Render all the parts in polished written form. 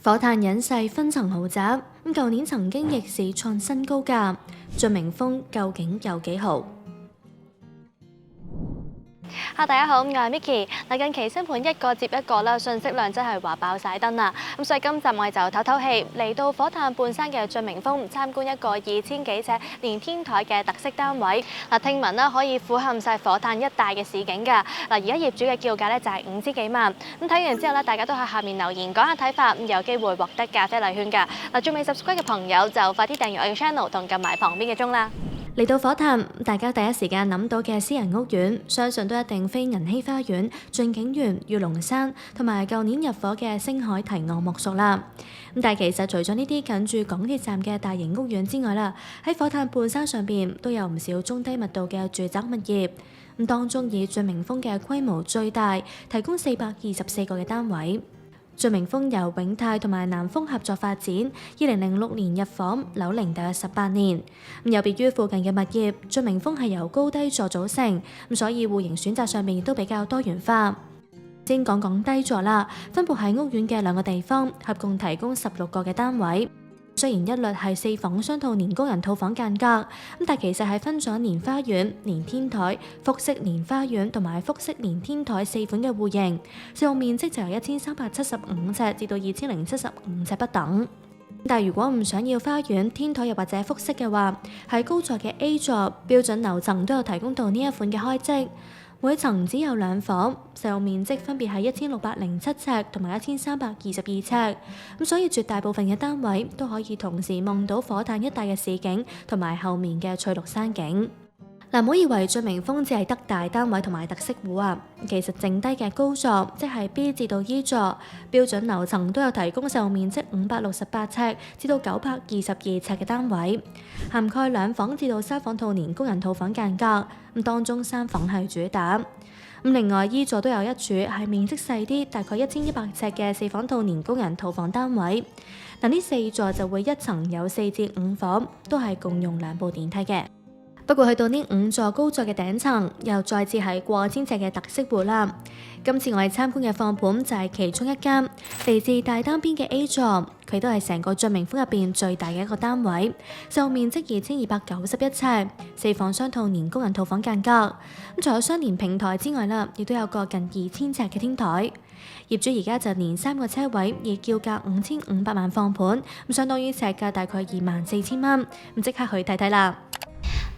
火炭隱世分層豪宅，舊年曾經逆市創新高價，俊明峰究竟有幾豪？大家好，我係 Micky。近期新盤一個接一個啦，信息量真係話爆晒燈啦。所以今集我哋就唞唞氣，嚟到火炭半山嘅俊明峰參觀一個2000幾尺連天台嘅特色單位。聽聞啦可以俯瞰晒火炭一帶嘅市景㗎。而家業主嘅叫價咧就係5000幾萬。睇完之後咧，大家都喺下面留言講下睇法，有機會獲得咖啡禮券㗎。仲未 subscribe 嘅朋友就快啲訂閱我嘅 channel 同撳埋旁邊嘅鐘啦。嚟到火炭，大家第一時間諗到嘅私人屋苑，相信都一定非銀禧花園、駿景園、御龍山同埋舊年入伙嘅星海提昂莫屬啦。但係其實除咗呢啲近住港鐵站嘅大型屋苑之外啦，喺火炭半山上邊都有唔少中低密度嘅住宅物業。當中以俊明峰嘅規模最大，提供424個嘅單位。俊明峰由永泰同埋南豐合作發展，2006年入伙，樓齡大約18年。有別於附近嘅物業，俊明峰係由高低座組成，所以戶型選擇上面亦都比較多元化。先講講低座啦，分佈喺屋苑嘅兩個地方，合共提供16個嘅單位。雖然一律係4房雙套連工人套房間隔，但其實係分咗連花園、連天台、複式連花園同埋複式連天台4款嘅戶型，使用面積就由1375尺至到2075尺不等。但如果唔想要花園、天台又或者複式嘅話，喺高座嘅 A 座標準樓層都有提供到呢一款嘅開積。每層只有2房，使用面積分別係1607尺同埋1322尺，所以絕大部分嘅單位都可以同時望到火炭一帶嘅市景同埋後面嘅翠綠山景。唔好以為俊明峰只係得大單位同埋特色戶啊，其實剩低嘅高座，即係 B 至到 E 座，標準樓層都有提供使用面積568尺至到922尺嘅單位，涵蓋2房至到3房套連工人套房間隔，當中3房係主打。另外 E 座都有一處係面積細啲，大概1100尺嘅4房套連工人套房單位。呢4座就會一層有4至5房，都係共用2部電梯嘅。不過去到呢5座高座嘅頂層，又再次係過千尺嘅特色戶啦。今次我哋參觀嘅放盤就係其中一間，嚟自大單邊嘅 A 座，佢都係成個俊明峰入邊最大嘅一個單位，使用面積2291尺，4房雙套連工人套房間隔。除咗雙連平台之外啦，亦都有個近2000尺嘅天台。業主而家就連3個車位，以叫價5500萬放盤，相當於尺價大概24000蚊。即刻去睇睇啦。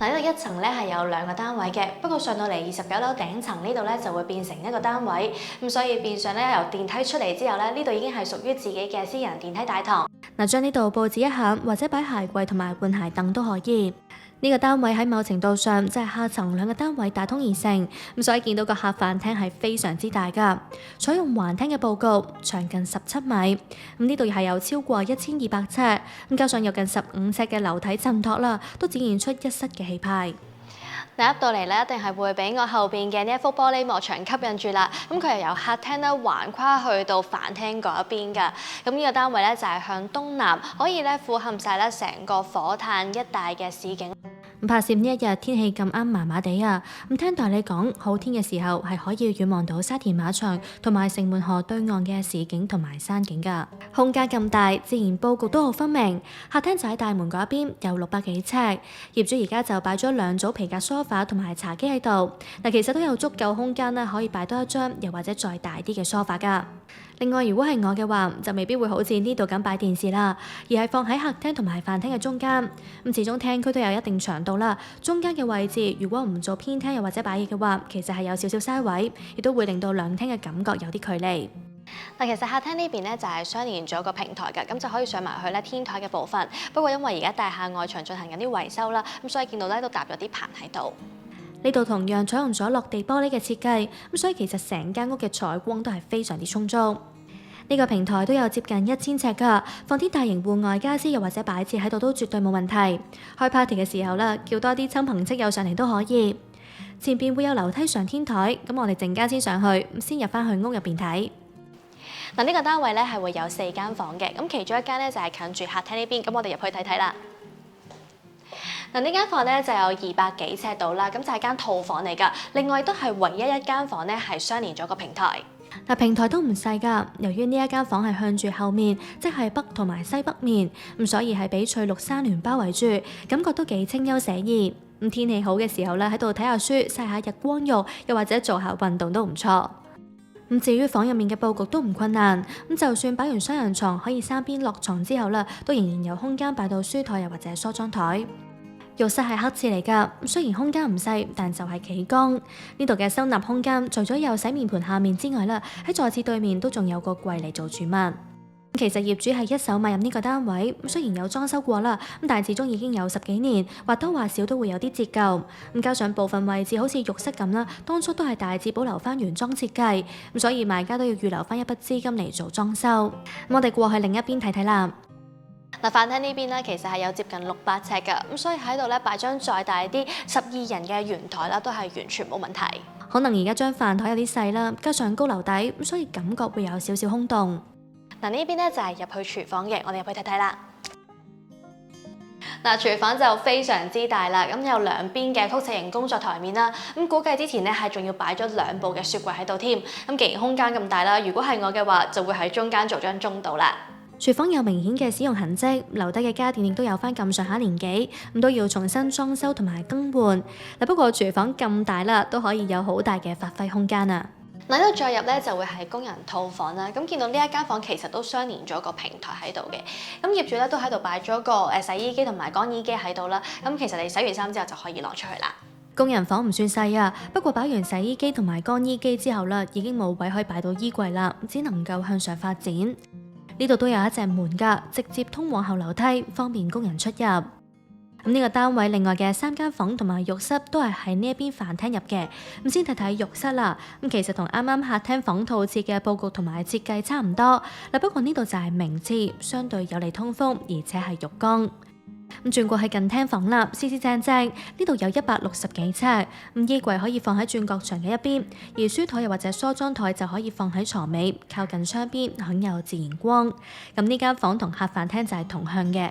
呢度一層咧係有2個單位嘅，不過上到嚟29樓頂層呢度咧就會變成一個單位，所以變相咧由電梯出嚟之後咧，呢度已經係屬於自己嘅私人電梯大堂。將呢度佈置一下，或者擺鞋櫃同埋換鞋凳都可以。呢個單位喺某程度上即係下層2個單位打通而成，所以見到個客飯廳係非常之大㗎，採用橫廳嘅佈局，長近17米。呢度係有超過1200尺，加上有近15尺嘅樓體襯托啦，都展現出一室嘅氣派。入到嚟咧，一定係會俾我後邊嘅呢一幅玻璃幕牆吸引住啦。佢係由客廳咧橫跨去到飯廳嗰一邊㗎。呢個單位咧就係向東南，可以咧俯瞰晒咧成個火炭一帶嘅市景。拍攝呢一日天氣咁啱麻麻地啊，聽代理講好天嘅時候係可以遠望到沙田馬場同埋城門河對岸嘅市景同埋山景㗎。空間咁大，自然佈局都好分明。客廳就喺大門嗰邊，有600幾尺。業主而家就擺咗2組皮革梳化同埋茶几喺度。其實都有足夠空間啦，可以擺多一張，又或者再大啲嘅梳化㗎。另外，如果係我嘅話，就未必會好似呢度咁擺電視啦，而係放喺客廳同埋飯廳嘅中間。始終廳區都有一定長度啦，中間嘅位置如果唔做偏廳又或者擺嘢嘅話，其實係有少少嘥位，亦都會令到兩廳嘅感覺有啲距離。其實客廳呢邊咧就係相連咗個平台㗎，咁就可以上埋去咧天台嘅部分。不過因為而家大廈外牆進行緊啲維修啦，所以見到咧都搭咗啲棚喺度。呢度同樣採用咗落地玻璃嘅設計，所以其實成間屋嘅採光都係非常之充足。呢個平台都有接近1000尺㗎，放啲大型戶外傢俬又或者擺設喺度都絕對冇問題。開 party 嘅時候啦，叫多啲親朋戚友上嚟都可以。前邊會有樓梯上天台，咁我哋陣間先上去，先入翻去屋入邊睇。呢個單位咧係會有4間房嘅，咁其中一間咧就係近住客廳呢邊，咁我哋入去睇睇啦。呢間房咧就有200幾尺度啦，咁就係間套房嚟㗎。另外都係唯一一間房咧係相連咗個平台。嗱，平台都唔細㗎，由於呢一間房係向住後面，即係北同埋西北面，咁所以係俾翠綠山巒包圍住，感覺都幾清幽寫意。咁天氣好嘅時候咧，喺度睇下書、曬下日光浴，又或者做下運動都唔錯。咁至於房入面嘅佈局都唔困難，咁就算擺完雙人床，可以三邊落床之後啦，都仍然有空間擺到書台又或者梳妝台。浴室係黑廁嚟㗎，雖然空間唔細，但就係企缸。呢度嘅收納空間，除咗有洗面盆下面之外啦，喺座廁對面都仲有個櫃嚟做儲物。其實業主係一手買入呢個單位，雖然有裝修過啦，但係始終已經有10幾年，或多或少都會有啲折舊。加上部分位置好似浴室咁啦，當初都係大致保留翻原裝設計，所以買家都要預留翻一筆資金嚟做裝修。我哋過去另一邊睇睇啦。嗱，飯廳呢邊咧，其實係有接近600尺㗎，咁所以喺度咧擺張再大啲12人嘅圓台啦，都係完全冇問題。可能而家張飯台有啲細啦，加上高樓底，咁所以感覺會有少少空洞。嗱，呢邊咧就係入去廚房嘅，我哋入去睇睇啦。嗱，廚房就非常之大啦，咁有兩邊嘅曲尺型工作台面啦，咁估計之前咧係仲要擺咗2部嘅雪櫃喺度添。咁既然空間咁大啦，如果係我嘅話，就會喺中間做張中度啦。廚房有明顯嘅使用痕跡，留低嘅家電亦都有翻咁上下年紀，咁都要重新裝修同埋更換。嗱，不過廚房咁大啦，都可以有好大嘅發揮空間啊！嗱，呢度再入咧就會係工人套房啦。咁見到呢一間房其實都相連咗個平台喺度嘅。咁業主咧都喺度擺咗個洗衣機同埋乾衣機喺度啦。咁其實你洗完衫之後就可以攞出去啦。工人房唔算細啊，不過擺完洗衣機同埋乾衣機之後啦，已經冇位可以擺到衣櫃啦，只能夠向上發展。呢度都有一隻門㗎，直接通往後樓梯，方便工人出入。咁呢個單位另外嘅3間房同埋浴室都係喺呢一邊飯廳入嘅。咁先睇睇浴室啦。咁其實同啱啱客廳房套廁嘅佈局同埋設計差唔多。嗱，不過呢度就係明廁，相對有利通風，而且係浴缸。咁轉過去近廳房啦，四四正正，呢度有160幾尺。咁衣櫃可以放喺轉角牆嘅一邊，而書台又或者梳妝台就可以放喺床尾，靠近窗邊，享有自然光。咁呢間房同客飯廳就係同向嘅。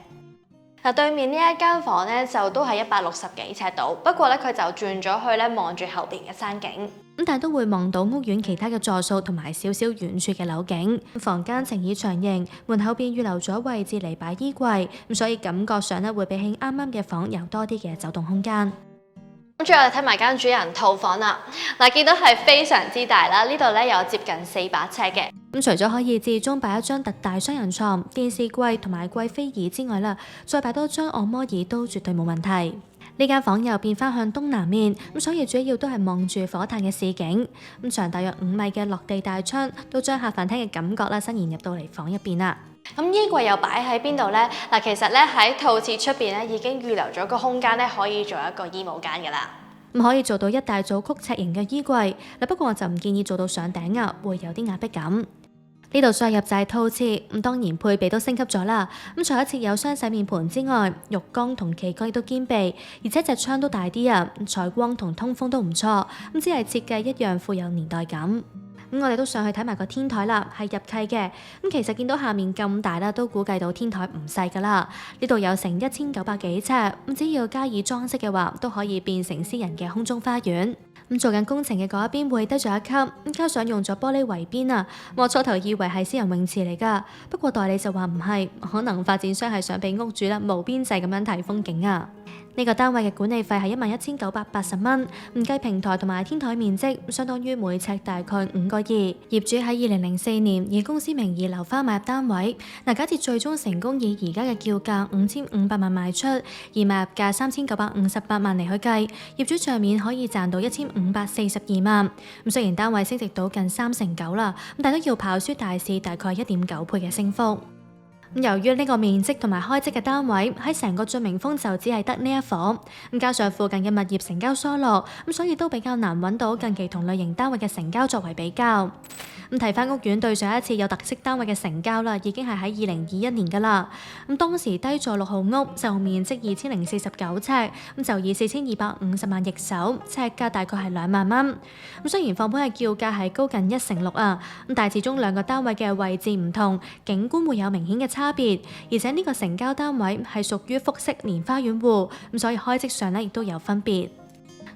嗱，對面呢一間房咧就都係160幾尺度，不過咧佢就轉咗去咧望住後邊嘅山景，咁但係都會望到屋苑其他嘅座數同埋少少遠處嘅樓景。房間呈以長形，門後邊預留咗位置嚟擺衣櫃，咁所以感覺上咧會比起啱啱嘅房有多啲嘅走動空間。咁最後睇埋間主人套房啦，嗱，見到係非常之大啦，呢度咧有接近400尺嘅。咁除咗可以至中擺一張特大雙人床、電視櫃同埋貴妃椅之外啦，再擺多張按摩椅都絕對冇問題。呢間房又變翻向東南面，咁所以主要都係望住火炭嘅市景。咁長大約5米嘅落地大窗，都將客飯廳嘅感覺啦伸延入到嚟房入邊啦。咁衣櫃又擺喺邊度呢？嗱，其實咧喺套廁出邊咧已經預留咗個空間咧，可以做一個衣帽間噶啦。咁可以做到一大組曲尺型嘅衣櫃。嗱，不過我就唔建議做到上頂啊，會有啲壓迫感。呢度再入就係套廁，咁當然配備都升級咗啦。咁除咗設有雙洗面盆之外，浴缸同企缸亦都兼備，而且隻窗都大啲啊，採光同通風都唔錯。咁只係設計一樣富有年代感。咁我哋都上去睇埋個天台啦，係入契嘅。咁其實見到下面咁大啦，都估計到天台唔細噶啦。呢度有成1900幾尺，咁只要加以裝飾嘅話，都可以變成私人嘅空中花園。咁做緊工程嘅嗰一邊會低咗一級，咁加上用咗玻璃圍邊啊，我初頭以為係私人泳池嚟㗎，不過代理就話唔係，可能發展商係想俾屋主啦無邊際咁樣睇風景啊。呢個單位嘅管理費係11980蚊，唔計平台同埋天台面積，相當於每尺大概5個2。業主喺2004年以公司名義樓花買入單位，假設最終成功以而家嘅叫價5500萬賣出，而買入價3958萬嚟去計，業主帳面可以賺到1542萬。咁雖然單位升值到近39%啦，但都要跑輸大市大概1.9倍嘅升幅。由於呢個面積同埋開則嘅單位喺成個俊明峰就只係得呢一伙，加上附近嘅物業成交疏落，所以都比較難揾到近期同類型單位嘅成交作為比較。睇翻屋苑對上一次有特色單位嘅成交啦，已經係喺2021年㗎啦。當時低座6號屋就面積2049尺，就以4250萬易手，尺價大概係2萬蚊。雖然放盤嘅叫價係高近1成6啊，但係始終兩個單位嘅位置唔同，景觀會有明顯嘅差別。而且呢個成交單位係屬於複式連花園戶，所以開則上咧亦都有分別。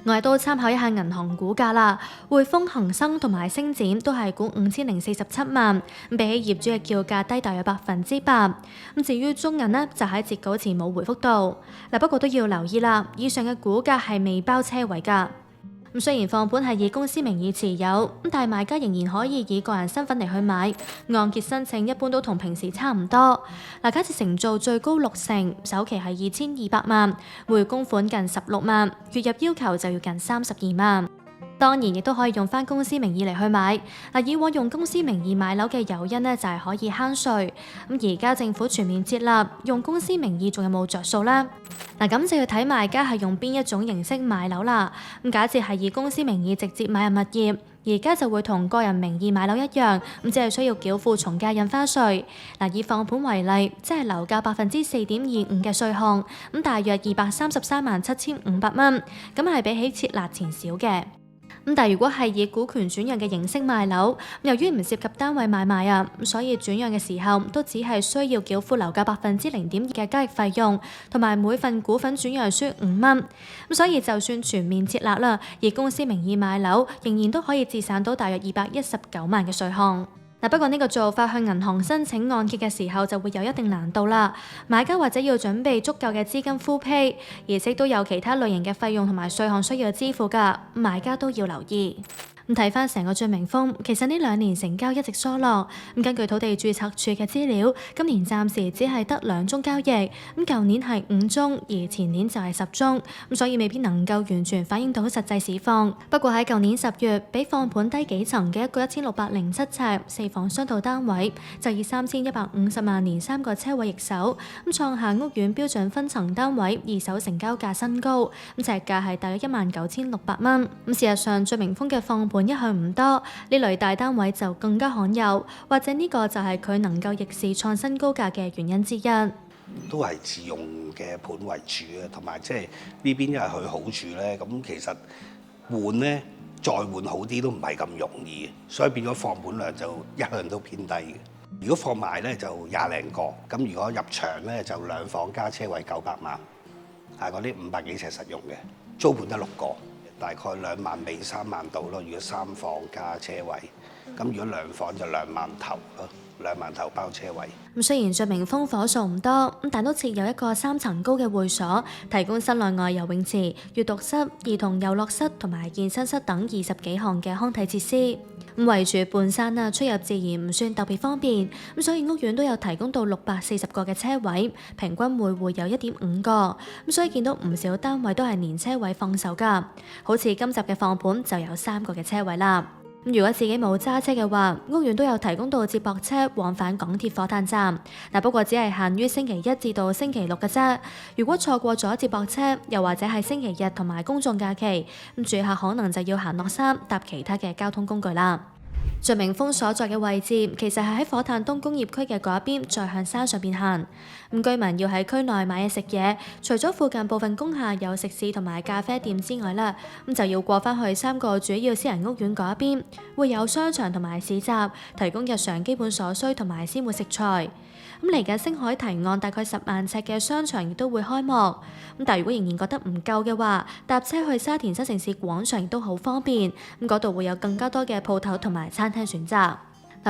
我哋都參考一下銀行股價啦，匯豐、恒生同埋星展都係估5047萬，比起業主嘅叫價低大約8%。至於中銀呢，就喺截稿前冇回覆到。不過都要留意啦，以上嘅股價係未包車位㗎。雖然放盤係以公司名義持有，但係買家仍然可以以個人身份嚟去買，按揭申請一般都同平時差唔多。假設成數最高60%，首期係2200萬，每月供款近16萬，月入要求就要近32萬。當然亦都可以用翻公司名義嚟去買。以往用公司名義買樓嘅誘因呢，就係可以慳稅。而家政府全面設立，用公司名義仲有冇着數呢？咁就要睇賣家係用邊一種形式買樓啦。假設係以公司名義直接買入物業，而家就會同個人名義買樓一樣，只係需要繳付從價印花稅。以放盤為例，即係樓價4.25%嘅稅項，大約2337500蚊，咁係比起設立前少嘅。但係如果係以股權轉讓嘅形式賣樓，由於唔涉及單位買賣啊，所以轉讓嘅時候都只係需要繳付樓價0.2%嘅交易費用，同埋每份股份轉讓書5蚊。所以就算全面設立啦，以公司名義買樓，仍然都可以節省到大約219萬嘅稅項。不過呢個做法向銀行申請按揭嘅時候就會有一定難度啦，買家或者要準備足夠嘅資金 full pay，而且都有其他類型嘅費用同埋稅項需要支付㗎，買家都要留意。睇翻成個俊明峰，其實呢2年成交一直疏落。根據土地註冊處嘅資料，今年暫時只係得2宗交易，舊年係5宗，而前年就係10宗，所以未必能夠完全反映到實際市況。不過喺舊年10月，比放盤低幾層嘅一個1607尺4房雙套單位，就以3150萬連3個車位易手，創下屋苑標準分層單位二手成交價新高，尺價係大約19600蚊。事實上，俊明峰嘅放盤一向唔多，呢類大單位就更加罕有，或者呢個就係佢能夠逆市創新高價嘅原因之一。都係自用嘅盤為主啊，同埋即係呢邊因為佢好處咧，咁其實換咧再換好啲都唔係咁容易，所以變咗放盤量就一向都偏低嘅。如果放埋咧就20零個，咁如果入場咧就2房加車位900萬，係嗰啲500幾尺實用嘅，租盤得6個。大概2萬尾3萬度咯，如果3房加車位，咁如果2房就2萬頭咯，2萬頭包車位。雖然俊明峰伙數唔多，但都設有一個3層高嘅會所，提供室內外游泳池、閱讀室、兒童遊樂室同埋健身室等20幾項嘅康體設施。圍住半山啊，出入自然唔算特別方便，所以屋苑都有提供到640個嘅車位，平均每戶有1.5個，所以見到唔少單位都係連車位放售㗎。好似今集嘅放盤就有3個嘅車位啦。如果自己冇揸車嘅話，屋苑都有提供到接駁車往返港鐵火炭站，不過只係限於星期1至到星期6嘅啫。如果錯過咗接駁車，又或者係星期日同埋公眾假期，住客可能就要行落山搭其他嘅交通工具啦。俊明峰所在嘅位置其實係喺火炭東工業區嘅嗰一邊，再向山上邊行。居民要喺區內買嘢食嘢，除咗附近部分工廈有食肆同埋咖啡店之外啦，就要過返去3個主要私人屋苑嗰一邊，會有商場同埋市集，提供日常基本所需同埋鮮活食材。嚟緊星海堤岸大概10萬尺嘅商場亦都會開幕。但如果仍然覺得唔夠嘅話，搭車去沙田新城市廣場亦都好方便。嗰度會有更加多嘅鋪頭同埋餐廳選擇。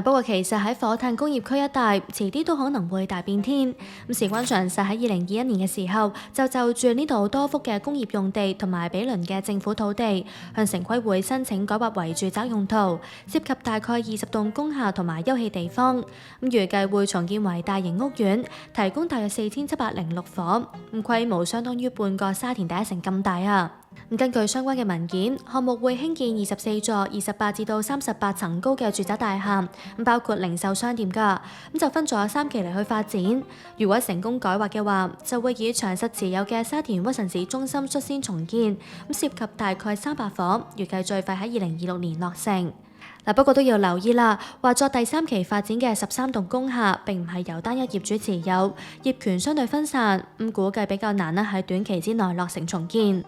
不過其實喺火炭工業區一帶，遲啲都可能會大變天。事關長實喺2021年嘅時候，就住呢度多幅嘅工業用地同埋毗鄰嘅政府土地，向城規會申請改劃為住宅用途，涉及大概20棟工廈同埋休憩地方。預計會重建為大型屋苑，提供大約4706伙，規模相當於半個沙田第一城咁大啊！根據相關嘅文件，項目會興建24座28至到38層高嘅住宅大廈，包括零售商店㗎，就分咗3期嚟去發展。如果成功改劃嘅話，就會以長實持有嘅沙田屈臣氏中心率先重建，涉及大概300伙，預計最快喺2026年落成。不過都要留意啦，話作第3期發展嘅13棟工廈並唔係由單一業主持有，業權相對分散，估計比較難喺短期之內落成重建。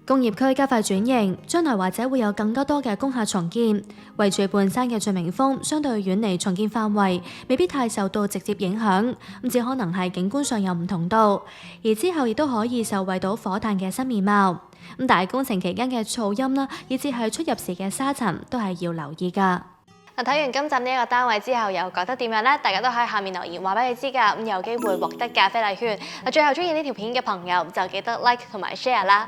工業區加快轉型，將來或者會有更加多嘅工廈重建。圍住半山嘅俊明峰相對遠離重建範圍，未必太受到直接影響，只可能係景觀上有唔同度。而之後亦都可以受惠到火炭嘅新面貌。咁但係工程期間嘅噪音啦，以至係出入時嘅沙塵都係要留意㗎。嗱，睇完今集呢一個單位之後，又覺得點樣呢？大家都喺下面留言話俾你知㗎，咁有機會獲得咖啡禮券。嗱，最後中意呢條片嘅朋友就記得 like 同埋 share 啦。